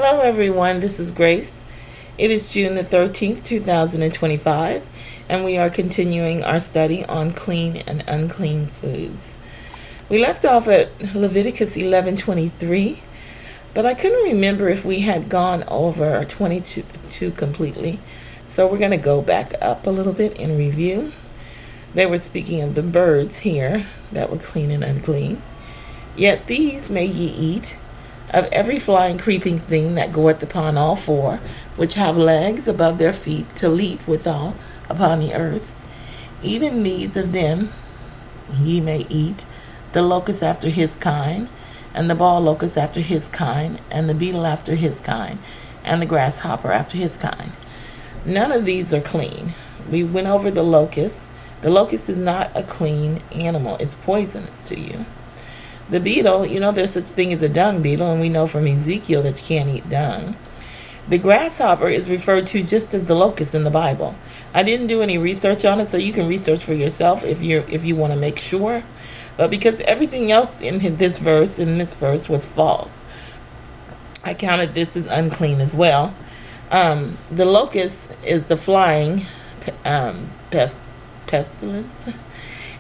Hello everyone, this is Grace. It is June the 13th, 2025, and we are continuing our study on clean and unclean foods. We left off at Leviticus 11:23, but I couldn't remember if we had gone over 22 completely, so we're going to go back up a little bit and review. They were speaking of the birds here that were clean and unclean. Yet these may ye eat of every flying creeping thing that goeth upon all four, which have legs above their feet to leap withal upon the earth. Even these of them ye may eat, the locust after his kind, and the ball locust after his kind, and the beetle after his kind, and the grasshopper after his kind. None of these are clean. We went over the locust. The locust is not a clean animal. It's poisonous to you. The beetle, there's such a thing as a dung beetle, and we know from Ezekiel that you can't eat dung. The grasshopper is referred to just as the locust in the Bible. I didn't do any research on it, so you can research for yourself if you want to make sure. But because everything else in this verse was false, I counted this as unclean as well. The locust is the flying pestilence.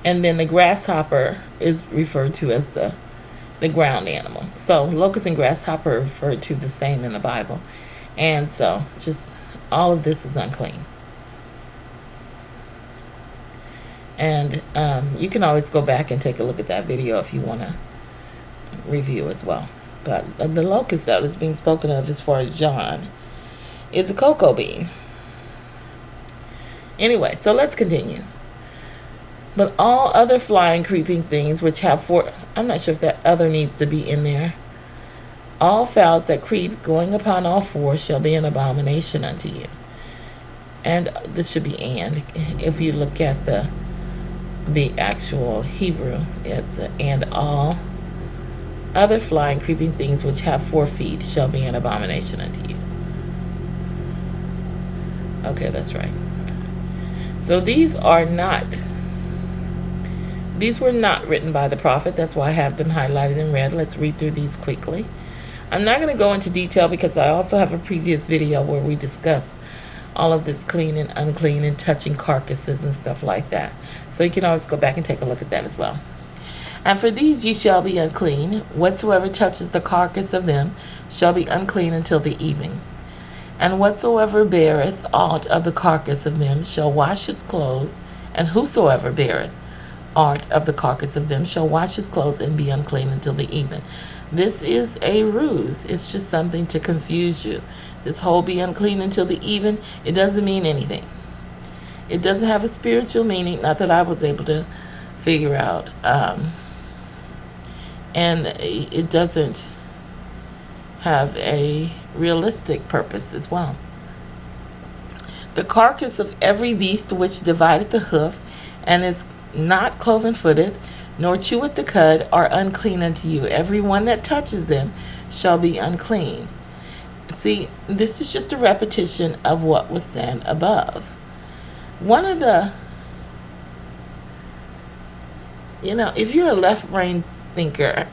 And then the grasshopper is referred to as the ground animal. So locust and grasshopper are referred to the same in the Bible. And so just all of this is unclean. And you can always go back and take a look at that video if you want to review as well. But the locust that is being spoken of as far as John is a cocoa bean. Anyway, so let's continue. But all other flying, creeping things which have four, I'm not sure if that other needs to be in there. All fowls that creep, going upon all four, shall be an abomination unto you. And this should be and. If you look at the actual Hebrew, it's and all other flying, creeping things which have 4 feet shall be an abomination unto you. Okay, that's right. So these were not written by the prophet. That's why I have them highlighted in red. Let's read through these quickly. I'm not going to go into detail because I also have a previous video where we discuss all of this clean and unclean and touching carcasses and stuff like that. So you can always go back and take a look at that as well. And for these ye shall be unclean. Whatsoever touches the carcass of them shall be unclean until the evening. And whatsoever beareth aught of the carcass of them shall wash his clothes, and whosoever beareth aught of the carcass of them shall wash his clothes and be unclean until the evening. This is a ruse. It's just something to confuse you. This whole be unclean until the even, it doesn't mean anything. It doesn't have a spiritual meaning, not that I was able to figure out. And it doesn't have a realistic purpose as well. The carcass of every beast which divideth the hoof, and is not cloven-footed, nor cheweth the cud, are unclean unto you. Every one that touches them shall be unclean. See, this is just a repetition of what was said above. One of the, if you're a left-brain thinker,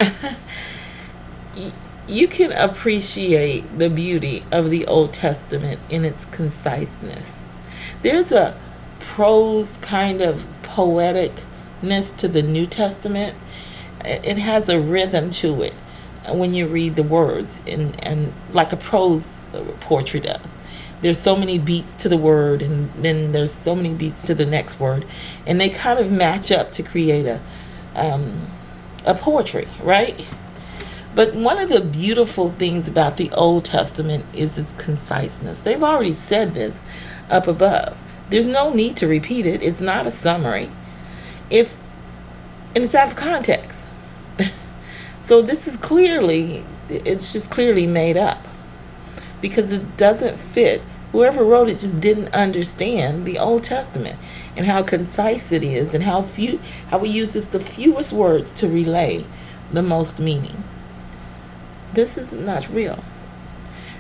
you can appreciate the beauty of the Old Testament in its conciseness. There's a prose kind of poeticness to the New Testament. It has a rhythm to it when you read the words, and like a prose poetry does. There's so many beats to the word, and then there's so many beats to the next word, and they kind of match up to create a poetry, right? But one of the beautiful things about the Old Testament is its conciseness. They've already said this up above. There's no need to repeat it. It's not a summary. And it's out of context. So this is it's just clearly made up. Because it doesn't fit. Whoever wrote it just didn't understand the Old Testament and how concise it is, and how we use the fewest words to relay the most meaning. This is not real.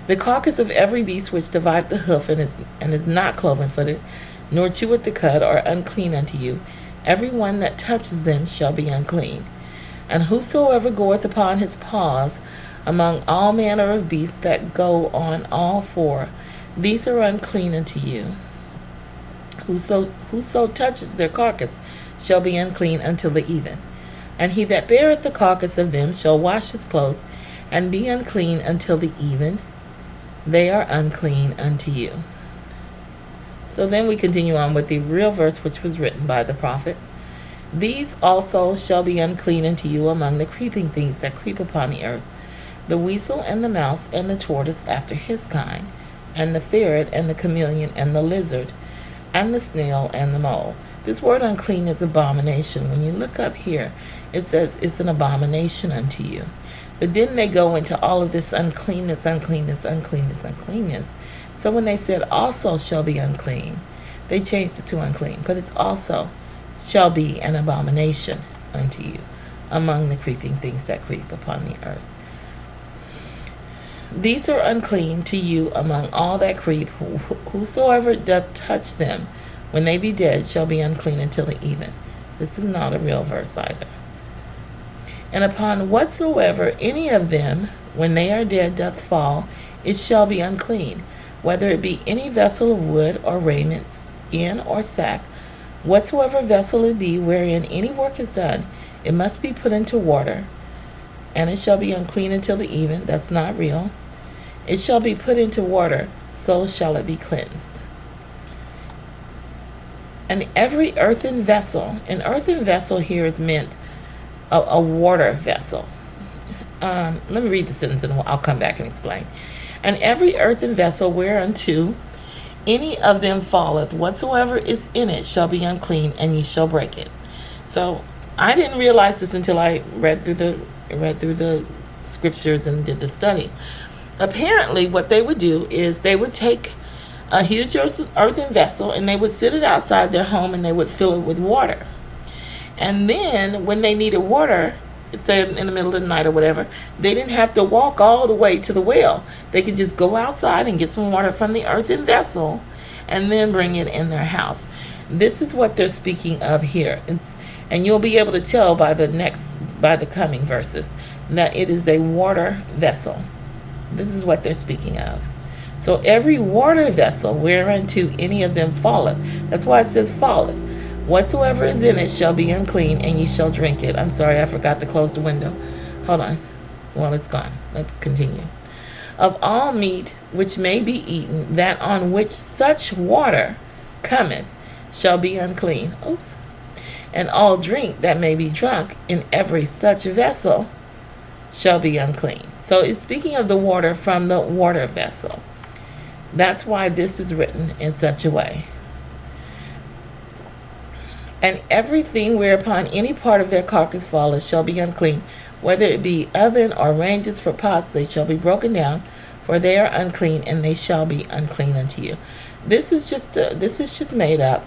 The carcass of every beast which divideth the hoof and is not cloven-footed, nor cheweth the cud, are unclean unto you. Every one that touches them shall be unclean. And whosoever goeth upon his paws among all manner of beasts that go on all four, these are unclean unto you. Whoso touches their carcass shall be unclean until the even. And he that beareth the carcass of them shall wash his clothes, and be unclean until the even. They are unclean unto you. So then we continue on with the real verse which was written by the prophet. These also shall be unclean unto you among the creeping things that creep upon the earth, the weasel and the mouse and the tortoise after his kind, and the ferret and the chameleon and the lizard, and the snail and the mole. This word unclean is abomination. When you look up here, it says it's an abomination unto you. But then they go into all of this uncleanness. So when they said also shall be unclean, they changed it to unclean. But it's also shall be an abomination unto you among the creeping things that creep upon the earth. These are unclean to you among all that creep. Whosoever doth touch them, when they be dead, shall be unclean until the even. This is not a real verse either. And upon whatsoever any of them, when they are dead, doth fall, it shall be unclean, whether it be any vessel of wood or raiment, skin or sack, whatsoever vessel it be wherein any work is done, it must be put into water, and it shall be unclean until the even. That's not real. It shall be put into water, so shall it be cleansed. And every earthen vessel, an earthen vessel here is meant a water vessel. Let me read the sentence and I'll come back and explain. And every earthen vessel whereunto any of them falleth, whatsoever is in it shall be unclean, and ye shall break it. So I didn't realize this until I read through the scriptures and did the study. Apparently what they would do is they would take a huge earthen vessel and they would sit it outside their home and they would fill it with water. And then when they needed water, say in the middle of the night or whatever, they didn't have to walk all the way to the well. They could just go outside and get some water from the earthen vessel and then bring it in their house. This is what they're speaking of here. And you'll be able to tell by the coming verses that it is a water vessel. This is what they're speaking of. So every water vessel whereunto any of them falleth, that's why it says falleth, whatsoever is in it shall be unclean, and ye shall drink it. I'm sorry, I forgot to close the window. Hold on. Well, it's gone. Let's continue. Of all meat which may be eaten, that on which such water cometh shall be unclean. Oops. And all drink that may be drunk in every such vessel shall be unclean. So it's speaking of the water from the water vessel. That's why this is written in such a way. And everything whereupon any part of their carcass falleth shall be unclean, whether it be oven or ranges for pots, they shall be broken down, for they are unclean, and they shall be unclean unto you. This is just made up.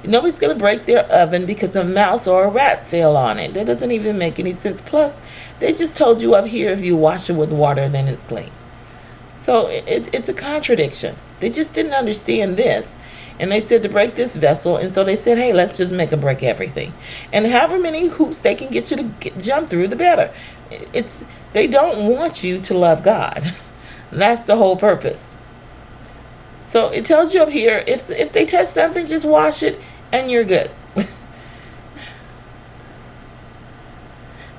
Nobody's going to break their oven because a mouse or a rat fell on it. That doesn't even make any sense. Plus, they just told you up here if you wash it with water, then it's clean. So it's a contradiction. They just didn't understand this. And they said to break this vessel. And so they said, hey, let's just make them break everything. And however many hoops they can get you to jump through, the better. They don't want you to love God. That's the whole purpose. So it tells you up here, if they touch something, just wash it and you're good.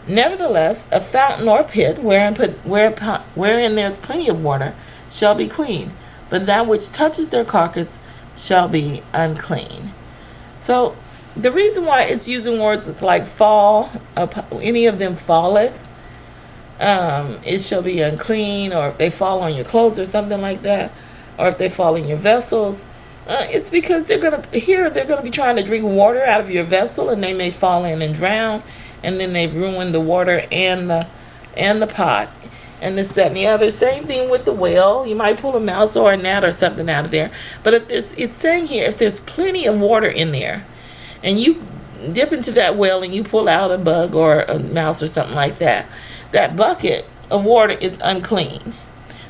Nevertheless, a fountain or pit wherein there's plenty of water shall be clean, but that which touches their carcass shall be unclean. So the reason why it's using words like fall, any of them falleth, it shall be unclean, or if they fall on your clothes or something like that, or if they fall in your vessels, it's because they're gonna be trying to drink water out of your vessel, and they may fall in and drown, and then they've ruined the water and the pot and this, that, and the other. Same thing with the well. You might pull a mouse or a gnat or something out of there. But it's saying here, if there's plenty of water in there, and you dip into that well and you pull out a bug or a mouse or something like that, that bucket of water is unclean.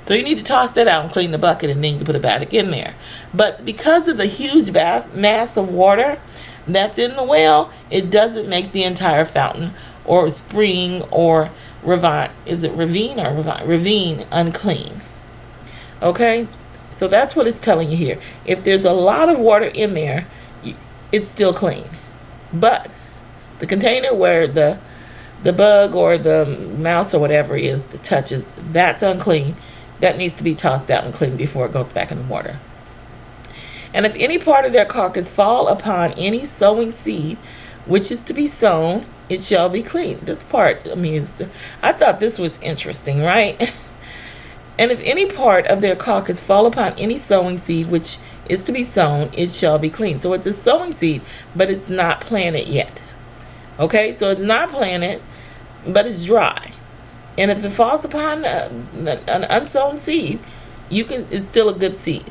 So you need to toss that out and clean the bucket, and then you put it back in there. But because of the huge mass of water, that's in the well, it doesn't make the entire fountain or spring or ravine. Is it ravine or ravine? Ravine unclean. Okay? So that's what it's telling you here. If there's a lot of water in there, it's still clean. But the container where the bug or the mouse or whatever is that touches, that's unclean. That needs to be tossed out and cleaned before it goes back in the water. And if any part of their carcass fall upon any sowing seed which is to be sown, it shall be clean. This part amused. I thought this was interesting, right? And if any part of their carcass fall upon any sowing seed which is to be sown, it shall be clean. So it's a sowing seed, but it's not planted yet. Okay, so it's not planted, but it's dry. And if it falls upon an unsown seed, it's still a good seed.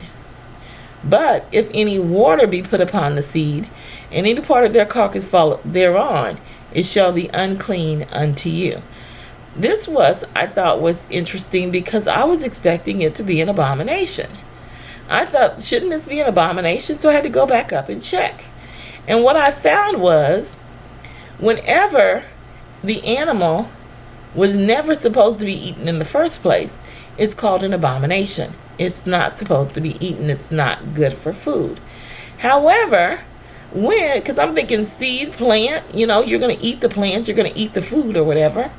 But if any water be put upon the seed, and any part of their carcass fall thereon, it shall be unclean unto you. This I thought was interesting because I was expecting it to be an abomination. I thought, shouldn't this be an abomination? So I had to go back up and check. And what I found was, whenever the animal was never supposed to be eaten in the first place, it's called an abomination. It's not supposed to be eaten. It's not good for food. However, because I'm thinking seed, plant, you're going to eat the plant, you're going to eat the food or whatever.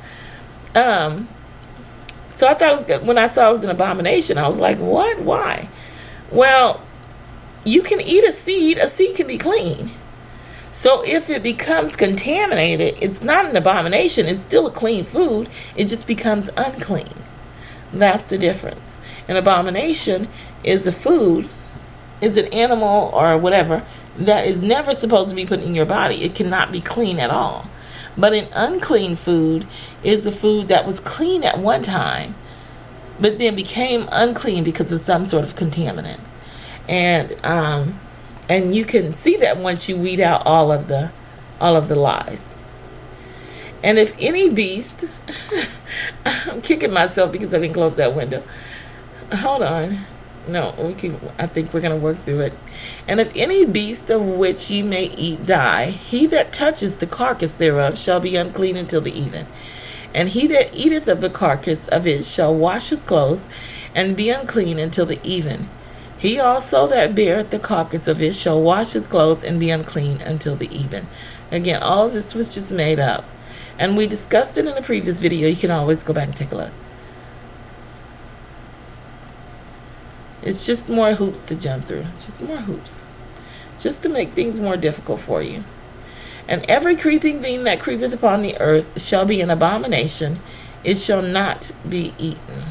So I thought it was good. When I saw it was an abomination, I was like, what? Why? Well, you can eat a seed can be clean. So if it becomes contaminated, it's not an abomination. It's still a clean food. It just becomes unclean. That's the difference. An abomination is a food, is an animal or whatever that is never supposed to be put in your body. It cannot be clean at all. But an unclean food is a food that was clean at one time, but then became unclean because of some sort of contaminant. And you can see that once you weed out all of the lies. And if any beast, I'm kicking myself because I didn't close that window. Hold on. No, I think we're going to work through it. And if any beast of which ye may eat die, he that touches the carcass thereof shall be unclean until the even. And he that eateth of the carcass of it shall wash his clothes, and be unclean until the even. He also that beareth the carcass of it shall wash his clothes, and be unclean until the even. Again, all of this was just made up. And we discussed it in a previous video. You can always go back and take a look. It's just more hoops to jump through. Just more hoops. Just to make things more difficult for you. And every creeping thing that creepeth upon the earth shall be an abomination. It shall not be eaten.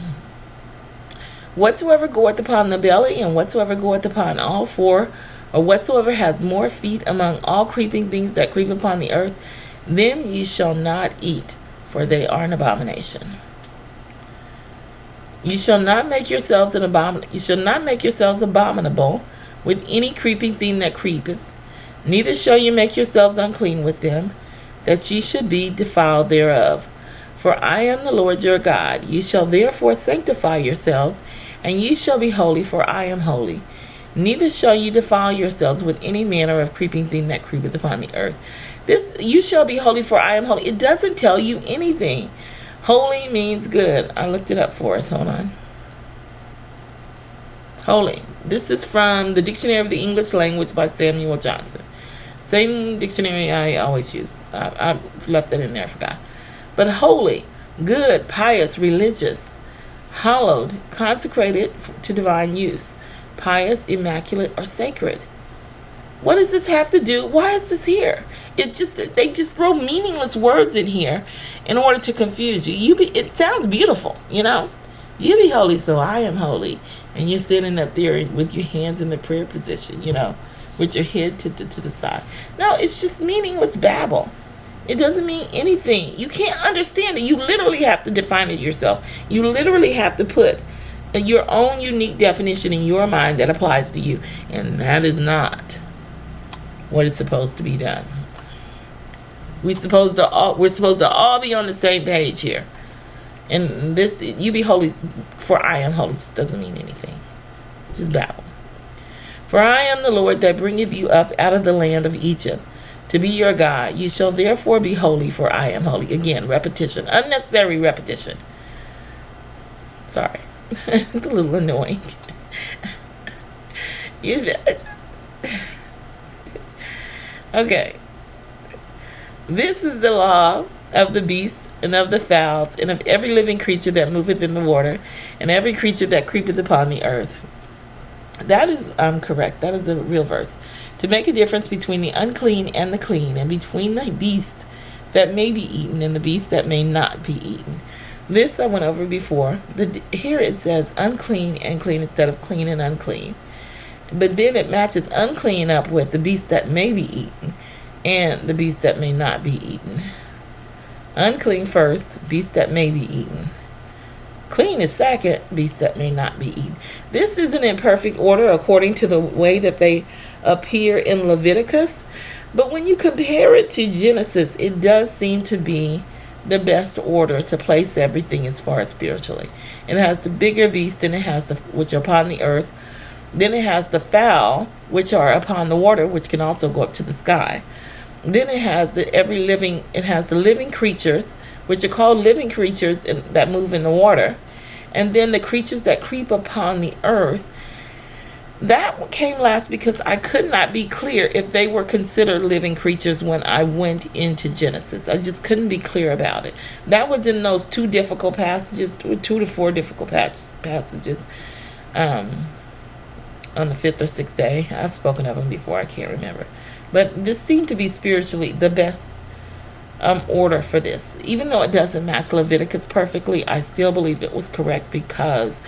Whatsoever goeth upon the belly, and whatsoever goeth upon all four, or whatsoever hath more feet among all creeping things that creep upon the earth, them ye shall not eat, for they are an abomination. You shall not make yourselves abominable with any creeping thing that creepeth, neither shall you make yourselves unclean with them, that ye should be defiled thereof. For I am the Lord your God. Ye shall therefore sanctify yourselves, and ye shall be holy, for I am holy. Neither shall ye defile yourselves with any manner of creeping thing that creepeth upon the earth. This, you shall be holy, for I am holy. It doesn't tell you anything. Holy means good. I looked it up for us. Hold on. Holy. This is from the Dictionary of the English Language by Samuel Johnson. Same dictionary I always use. I left that in there. I forgot. But holy, good, pious, religious, hallowed, consecrated to divine use, pious, immaculate, or sacred. What does this have to do? Why is this here? They just throw meaningless words in here in order to confuse you. It sounds beautiful, You be holy, so I am holy. And you're sitting up there with your hands in the prayer position, with your head to the side. No, it's just meaningless babble. It doesn't mean anything. You can't understand it. You literally have to define it yourself. You literally have to put your own unique definition in your mind that applies to you. And that is not what it's supposed to be done. We're supposed to all be on the same page here. And this, you be holy, for I am holy, just doesn't mean anything. It's just babble. For I am the Lord that bringeth you up out of the land of Egypt, to be your God. You shall therefore be holy, for I am holy. Again, repetition, unnecessary repetition. Sorry, it's a little annoying. Okay. This is the law of the beasts and of the fowls and of every living creature that moveth in the water and every creature that creepeth upon the earth. That is correct. That is a real verse. To make a difference between the unclean and the clean, and between the beast that may be eaten and the beast that may not be eaten. This I went over before. Here it says unclean and clean instead of clean and unclean. But then it matches unclean up with the beast that may be eaten and the beast that may not be eaten. Unclean first, beast that may be eaten. Clean is second, beast that may not be eaten. This isn't in perfect order according to the way that they appear in Leviticus. But when you compare it to Genesis, it does seem to be the best order to place everything as far as spiritually. It has the bigger beast, and it has which are upon the earth. Then it has the fowl, which are upon the water, which can also go up to the sky. Then it has the living creatures, which are called living creatures that move in the water. And then the creatures that creep upon the earth. That came last because I could not be clear if they were considered living creatures when I went into Genesis. I just couldn't be clear about it. That was in those 2 difficult passages, 2 to 4 difficult passages. On the 5th or 6th day. I've spoken of them before. I can't remember. But this seemed to be spiritually the best order for this. Even though it doesn't match Leviticus perfectly, I still believe it was correct because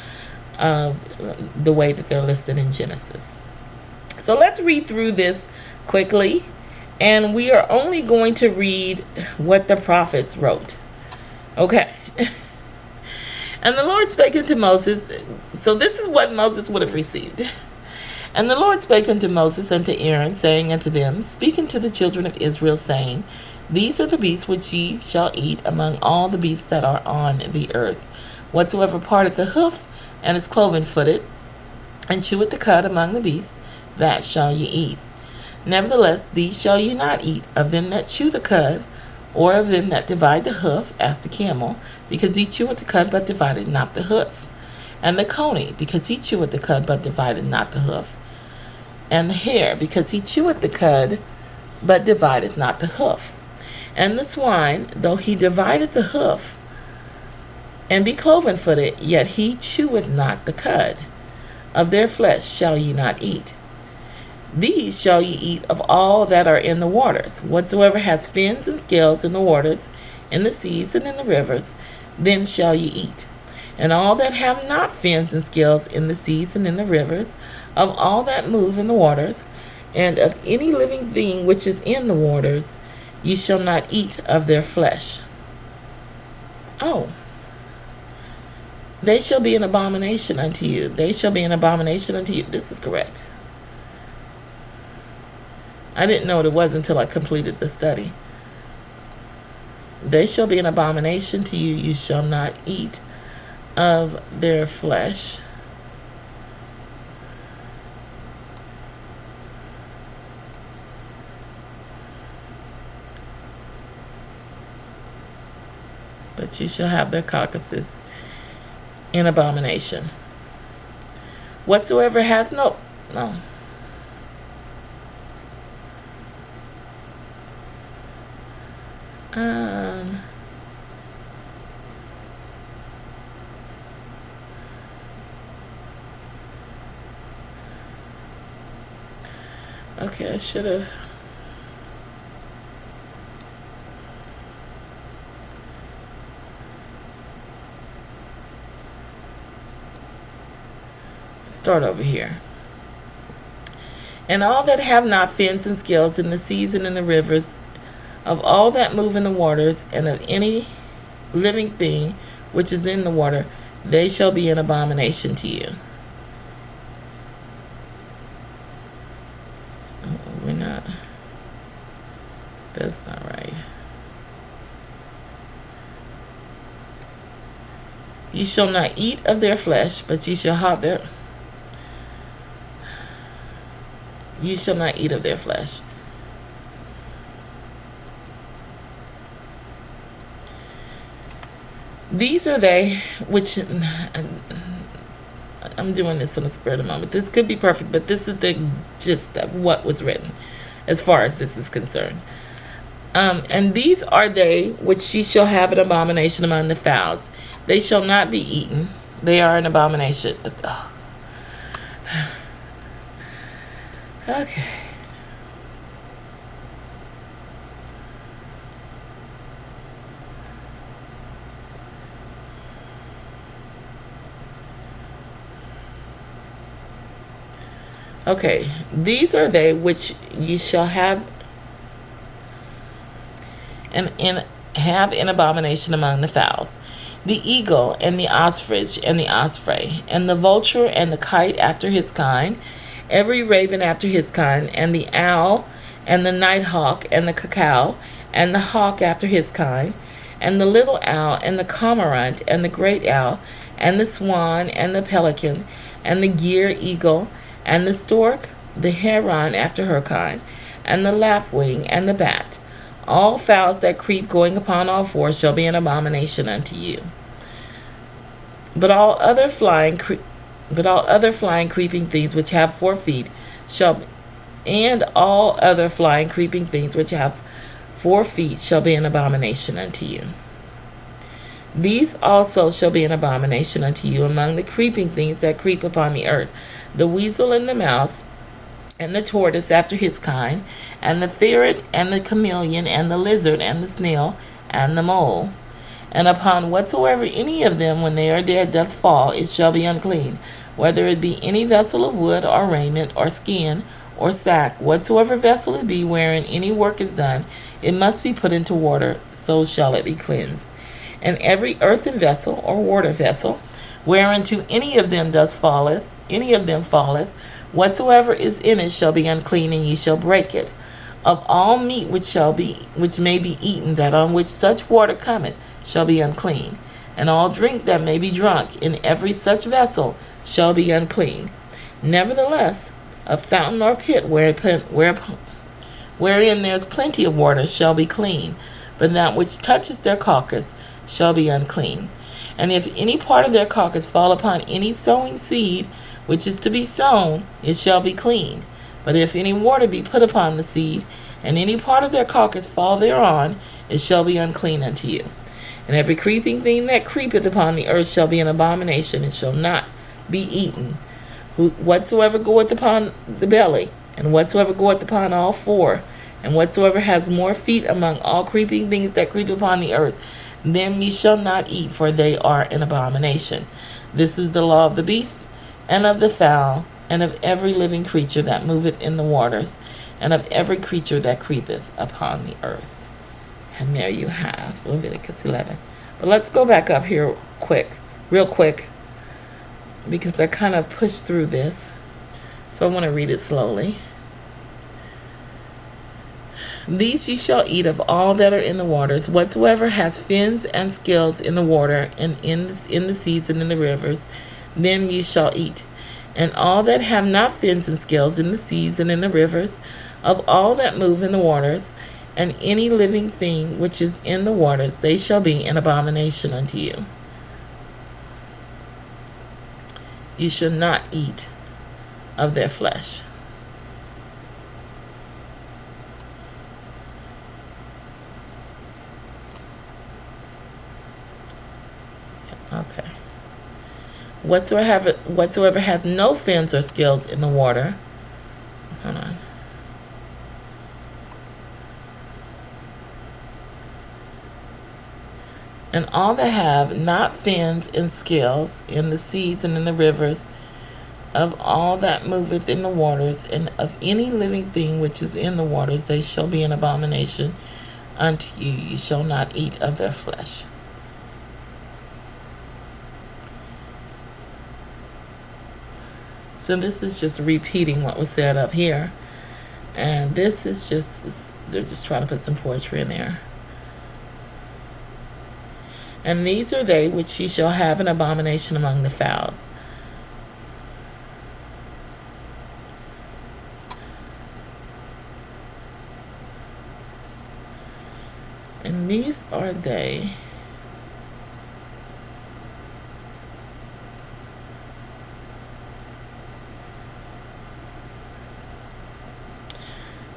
of the way that they're listed in Genesis. So let's read through this quickly. And we are only going to read what the prophets wrote. Okay. And the Lord spake unto Moses. So this is what Moses would have received. And the Lord spake unto Moses and to Aaron, saying unto them, Speak unto the children of Israel, saying, These are the beasts which ye shall eat among all the beasts that are on the earth. Whatsoever parteth the hoof, and is cloven-footed, and cheweth the cud among the beasts, that shall ye eat. Nevertheless, these shall ye not eat, of them that chew the cud, or of them that divide the hoof, as the camel, because he cheweth the cud, but divided not the hoof. And the coney, because he cheweth the cud, but divided not the hoof. And the hare, because he cheweth the cud, but divideth not the hoof. And the swine, though he divideth the hoof, and be cloven-footed, yet he cheweth not the cud. Of their flesh shall ye not eat. These shall ye eat of all that are in the waters. Whatsoever has fins and scales in the waters, in the seas and in the rivers, them shall ye eat. And all that have not fins and scales in the seas and in the rivers, of all that move in the waters, and of any living thing which is in the waters, ye shall not eat of their flesh. Oh. They shall be an abomination unto you. They shall be an abomination unto you. This is correct. I didn't know what it was until I completed the study. They shall be an abomination to you. You shall not eat of their flesh. But you shall have their carcasses in abomination. Whatsoever has no. Okay, I should have. Start over here. And all that have not fins and scales in the seas and in the rivers, of all that move in the waters, and of any living thing which is in the water, they shall be an abomination to you. We're not. That's not right. Ye shall not eat of their flesh, but ye shall have their. You shall not eat of their flesh. These are they which, I'm doing this in the spirit of the moment. This could be perfect, but this is the gist of what was written as far as this is concerned. And these are they which she shall have an abomination among the fowls. They shall not be eaten. They are an abomination. Oh. Okay. Okay, these are they which ye shall have an abomination among the fowls: the eagle, and the ossifrage, and the osprey, and the vulture, and the kite after his kind, every raven after his kind, and the owl, and the nighthawk, and the cacao, and the hawk after his kind, and the little owl, and the cormorant, and the great owl, and the swan, and the pelican, and the gier eagle, and the stork, the heron after her kind, and the lapwing, and the bat. All fowls that creep going upon all fours shall be an abomination unto you. But all other flying creeping things which have 4 feet shall and all other flying creeping things which have 4 feet shall be an abomination unto you. These also shall be an abomination unto you among the creeping things that creep upon the earth: the weasel, and the mouse, and the tortoise after his kind, and the ferret, and the chameleon, and the lizard, and the snail, and the mole. And upon whatsoever any of them when they are dead doth fall, it shall be unclean, whether it be any vessel of wood, or raiment, or skin, or sack. Whatsoever vessel it be wherein any work is done, it must be put into water, so shall it be cleansed. And every earthen vessel, or water vessel, whereinto any of them falleth, whatsoever is in it shall be unclean, and ye shall break it. Of all meat which may be eaten, that on which such water cometh, shall be unclean. And all drink that may be drunk in every such vessel shall be unclean. Nevertheless, a fountain or pit wherein there is plenty of water shall be clean, but that which touches their carcass shall be unclean. And if any part of their carcass fall upon any sowing seed which is to be sown, it shall be clean. But if any water be put upon the seed, and any part of their carcass fall thereon, it shall be unclean unto you. And every creeping thing that creepeth upon the earth shall be an abomination, and shall not be eaten. Whatsoever goeth upon the belly, and whatsoever goeth upon all 4, and whatsoever has more feet among all creeping things that creep upon the earth, them ye shall not eat, for they are an abomination. This is the law of the beast, and of the fowl, and of every living creature that moveth in the waters, and of every creature that creepeth upon the earth. And there you have Leviticus 11. But let's go back up here real quick, because I kind of pushed through this. So I want to read it slowly. These ye shall eat of all that are in the waters: whatsoever has fins and scales in the water, and in the seas and in the rivers, them ye shall eat. And all that have not fins and scales in the seas and in the rivers, of all that move in the waters, and any living thing which is in the waters, they shall be an abomination unto you. You shall not eat of their flesh. Okay. Whatsoever hath no fins or scales in the water. Hold on. And all that have not fins and scales in the seas and in the rivers, of all that moveth in the waters, and of any living thing which is in the waters, they shall be an abomination unto you. You shall not eat of their flesh. So this is just repeating what was said up here. And this is they're just trying to put some poetry in there. And these are they which ye shall have an abomination among the fowls. And these are they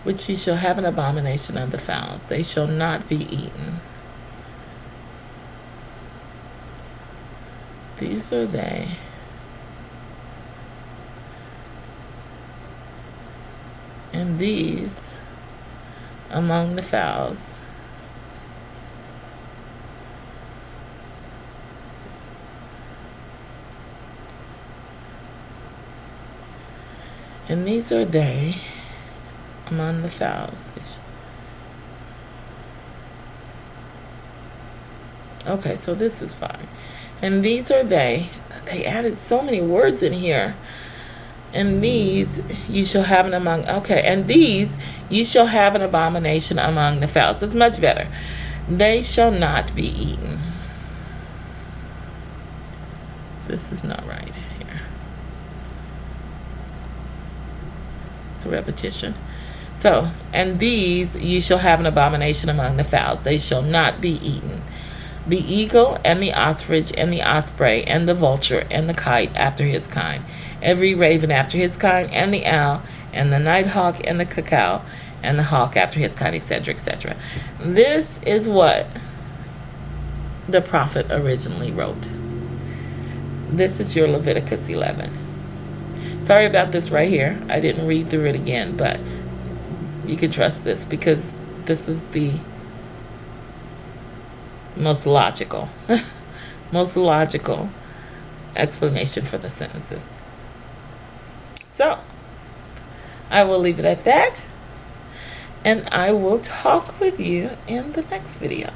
which ye shall have an abomination of the fowls. They shall not be eaten. These are they. And these among the fowls. And these are they among the fowls. Okay, so this is fine. And these are they. They added so many words in here. And these you shall have an among. Okay, and these you shall have an abomination among the fowls. It's much better. They shall not be eaten. This is not right here. It's a repetition. So, and these you shall have an abomination among the fowls. They shall not be eaten. The eagle and the ostrich and the osprey and the vulture and the kite after his kind, every raven after his kind, and the owl and the nighthawk and the cuckoo and the hawk after his kind, etc., etc. This is what the prophet originally wrote. This is your Leviticus 11. Sorry about this right here. I didn't read through it again, but you can trust this because this is the most logical explanation for the sentences. So I will leave it at that, and I will talk with you in the next video.